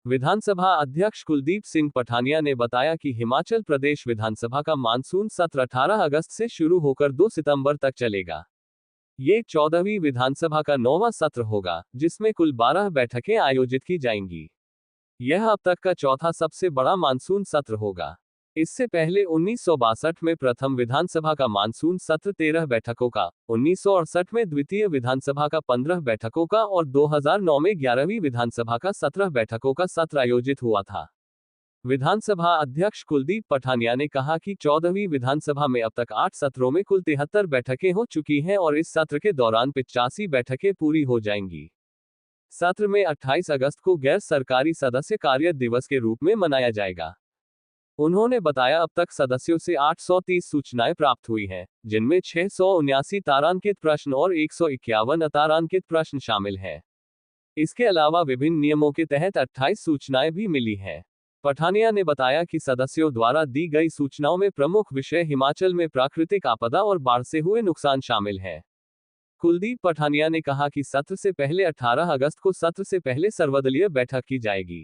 विधानसभा अध्यक्ष कुलदीप सिंह पठानिया ने बताया कि हिमाचल प्रदेश विधानसभा का मानसून सत्र 18 अगस्त से शुरू होकर 2 सितंबर तक चलेगा। ये 14वीं विधानसभा का 9वां सत्र होगा, जिसमें कुल 12 बैठकें आयोजित की जाएंगी। यह अब तक का चौथा सबसे बड़ा मानसून सत्र होगा। इससे पहले 1962 में प्रथम विधानसभा का मानसून सत्र 13 बैठकों का, 1968 में द्वितीय विधानसभा का 15 बैठकों का और 2009 में 11वीं विधानसभा का 17 बैठकों का सत्र आयोजित हुआ था। विधानसभा अध्यक्ष कुलदीप पठानिया ने कहा कि 14वीं विधानसभा में अब तक 8 सत्रों में कुल 73 बैठकें हो चुकी हैं और इस सत्र के दौरान 85 बैठकें पूरी हो जाएंगी। सत्र में 28 अगस्त को गैर सरकारी सदस्य कार्य दिवस के रूप में मनाया जाएगा। उन्होंने बताया अब तक सदस्यों से 830 सूचनाएं प्राप्त हुई हैं, जिनमें 679 तारांकित प्रश्न और 151 अतारांकित प्रश्न शामिल हैं। इसके अलावा विभिन्न नियमों के तहत 28 सूचनाएं भी मिली हैं। पठानिया ने बताया कि सदस्यों द्वारा दी गई सूचनाओं में प्रमुख विषय हिमाचल में प्राकृतिक आपदा और बाढ़ से हुए नुकसान शामिल हैं। कुलदीप पठानिया ने कहा कि सत्र से पहले 18 अगस्त को सत्र से पहले सर्वदलीय बैठक की जाएगी।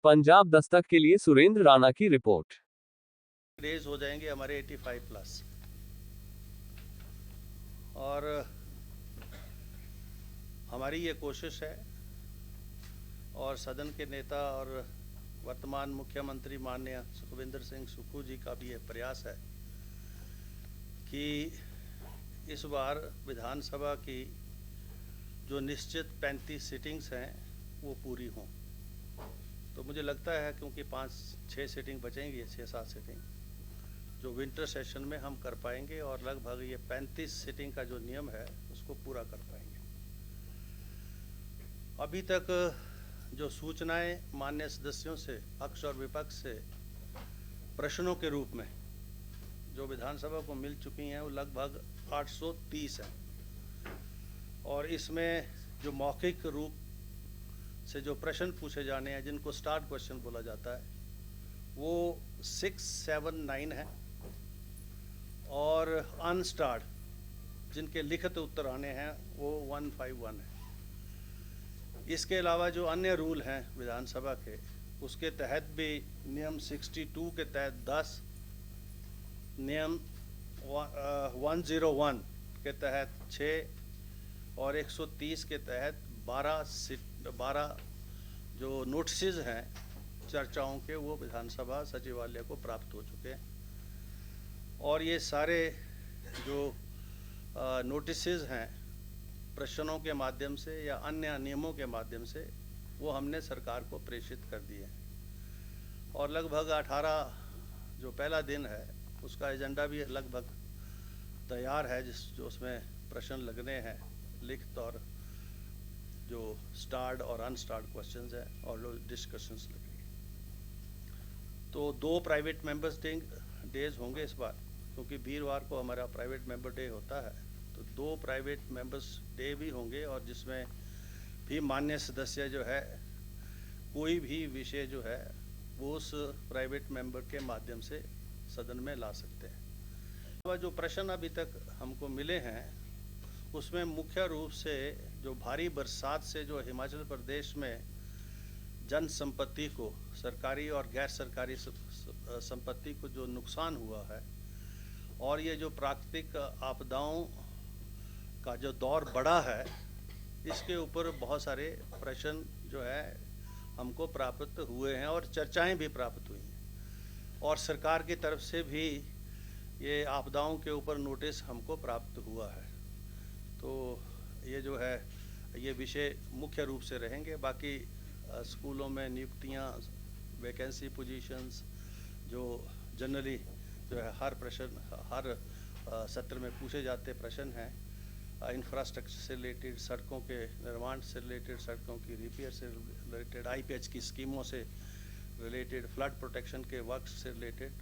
पंजाब दस्तक के लिए सुरेंद्र राणा की रिपोर्ट। डेज हो जाएंगे हमारे 85 प्लस, और हमारी ये कोशिश है और सदन के नेता और वर्तमान मुख्यमंत्री माननीय सुखविंदर सिंह सुक्खू जी का भी ये प्रयास है कि इस बार विधानसभा की जो निश्चित 35 सिटिंग्स हैं वो पूरी हों। तो मुझे लगता है क्योंकि 5-6 सीटिंग बचेंगी, 6-7 सीटिंग जो विंटर सेशन में हम कर पाएंगे और लगभग ये 35 सीटिंग का जो नियम है उसको पूरा कर पाएंगे। अभी तक जो सूचनाएं मान्य सदस्यों से, पक्ष और विपक्ष से प्रश्नों के रूप में जो विधानसभा को मिल चुकी हैं वो लगभग 830 हैं, और इसमें जो मौखिक रूप से जो प्रश्न पूछे जाने हैं, जिनको स्टार्ट क्वेश्चन बोला जाता है, वो 679 है, और अनस्टार्ट जिनके लिखित उत्तर आने हैं वो 151 है। इसके अलावा जो अन्य रूल हैं विधानसभा के, उसके तहत भी नियम 62 के तहत 10, नियम 101 के तहत 6 और 130 के तहत 12 जो नोटिस हैं चर्चाओं के, वो विधानसभा सचिवालय को प्राप्त हो चुके हैं। और ये सारे जो नोटिस हैं प्रश्नों के माध्यम से या अन्य नियमों के माध्यम से, वो हमने सरकार को प्रेषित कर दिए हैं। और लगभग 18 जो पहला दिन है उसका एजेंडा भी लगभग तैयार है, जो उसमें प्रश्न लगने हैं लिखित और जो स्टार्ड और अनस्टार्ड क्वेश्चंस हैं और जो डिस्कशंस लगेंगे। तो 2 प्राइवेट मेंबर्स डेज होंगे इस बार, क्योंकि वीरवार को हमारा प्राइवेट मेंबर डे होता है, तो 2 प्राइवेट मेंबर्स डे भी होंगे, और जिसमें भी मान्य सदस्य जो है कोई भी विषय जो है वो उस प्राइवेट मेंबर के माध्यम से सदन में ला सकते हैं। जो प्रश्न अभी तक हमको मिले हैं उसमें मुख्य रूप से जो भारी बरसात से जो हिमाचल प्रदेश में जन संपत्ति को, सरकारी और गैर सरकारी संपत्ति को जो नुकसान हुआ है, और ये जो प्राकृतिक आपदाओं का जो दौर बढ़ा है, इसके ऊपर बहुत सारे प्रश्न जो है हमको प्राप्त हुए हैं और चर्चाएं भी प्राप्त हुई हैं, और सरकार की तरफ से भी ये आपदाओं के ऊपर नोटिस हमको प्राप्त हुआ है। तो ये जो है ये विषय मुख्य रूप से रहेंगे। बाकी स्कूलों में नियुक्तियां, वैकेंसी पोजीशंस जो जनरली जो है हर सत्र में पूछे जाते प्रश्न हैं, इंफ्रास्ट्रक्चर से रिलेटेड, सड़कों के निर्माण से रिलेटेड, सड़कों की रिपेयर से रिलेटेड, IPH की स्कीमों से रिलेटेड, फ्लड प्रोटेक्शन के वर्क से रिलेटेड,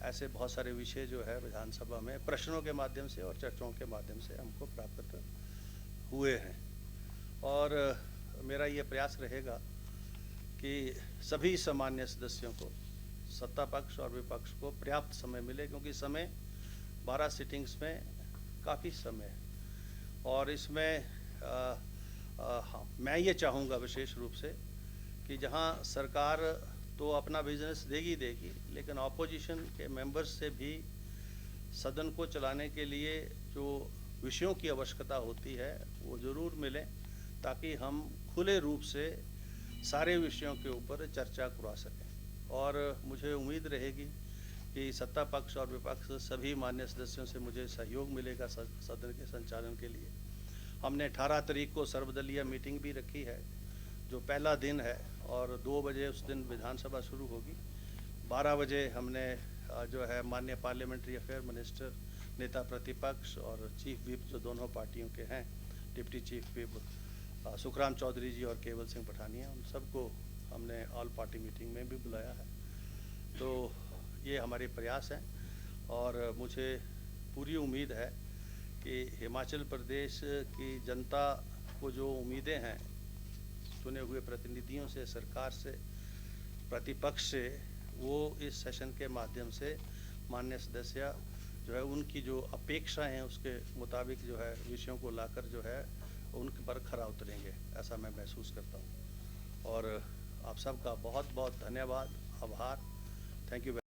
ऐसे बहुत सारे विषय जो है विधानसभा में प्रश्नों के माध्यम से और चर्चाओं के माध्यम से हमको प्राप्त हुए हैं। और मेरा ये प्रयास रहेगा कि सभी सामान्य सदस्यों को, सत्ता पक्ष और विपक्ष को पर्याप्त समय मिले, क्योंकि समय 12 सिटिंग्स में काफ़ी समय है। और इसमें मैं ये चाहूँगा विशेष रूप से कि जहां सरकार तो अपना बिजनेस देगी, लेकिन ऑपोजिशन के मेंबर्स से भी सदन को चलाने के लिए जो विषयों की आवश्यकता होती है वो ज़रूर मिलें, ताकि हम खुले रूप से सारे विषयों के ऊपर चर्चा करवा सकें। और मुझे उम्मीद रहेगी कि सत्ता पक्ष और विपक्ष सभी मान्य सदस्यों से मुझे सहयोग मिलेगा सदन के संचालन के लिए। हमने 18 तारीख को सर्वदलीय मीटिंग भी रखी है, जो पहला दिन है, और 2 बजे उस दिन विधानसभा शुरू होगी। 12 बजे हमने जो है माननीय पार्लियामेंट्री अफेयर मिनिस्टर, नेता प्रतिपक्ष और चीफ विप जो दोनों पार्टियों के हैं, deputy chief whip Sukhram Chaudhary ji और केवल सिंह पठानिया, उन सबको हमने ऑल पार्टी मीटिंग में भी बुलाया है। तो ये हमारे प्रयास हैं और मुझे पूरी उम्मीद है कि हिमाचल प्रदेश की जनता को जो उम्मीदें हैं चुने हुए प्रतिनिधियों से, सरकार से, प्रतिपक्ष से, वो इस सेशन के माध्यम से माननीय सदस्य जो है उनकी जो अपेक्षाएं हैं उसके मुताबिक जो है विषयों को लाकर जो है उन पर खरा उतरेंगे, ऐसा मैं महसूस करता हूँ। और आप सबका बहुत बहुत धन्यवाद, आभार। Thank you.